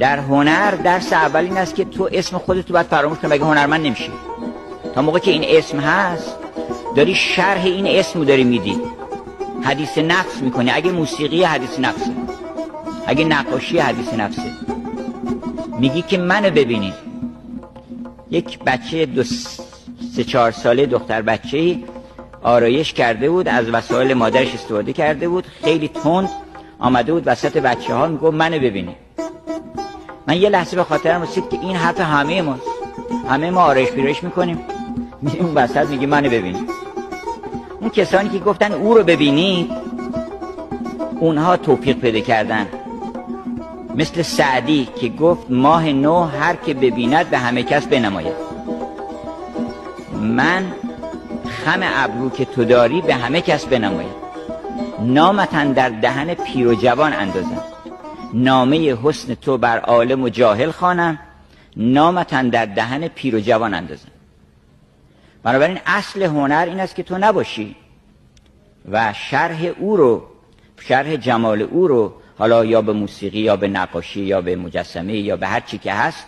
در هنر درس اول این است که تو اسم خودتو باید فراموش کنی، مگه هنرمند نمیشی. تا موقع که این اسم هست داری شرح این اسمو داری میدی، حدیث نفس میکنی. اگه موسیقی حدیث نفسه، اگه نقاشی حدیث نفسه. میگی که منو ببینید. یک بچه 3-4 ساله دختر بچه‌ای آرایش کرده بود، از وسایل مادرش استفاده کرده بود، خیلی تند آمده بود وسط بچه ها میگفت منو ببینید. من یه لحظه به خاطرم رسید که این حرف همه ماست. همه ما آرایش پیرایش میکنیم، میریم اون وسط میگیم منو ببینید. اون کسانی که گفتن او رو ببینید اونها توفیق پیدا کردن. مثل سعدی که گفت ماه نو هر که ببیند به همه کس بنماید. من خم ابرو که تو داری به همه کس بنماید. نامتن در دهن پیر و جوان اندازم، نامه حسن تو بر عالم و جاهل خوانم، نامتن در دهن پیر و جوان اندازم. بنابراین اصل هنر این است که تو نباشی و شرح او رو، شرح جمال او رو، حالا یا به موسیقی یا به نقاشی یا به مجسمه یا به هر چی که هست،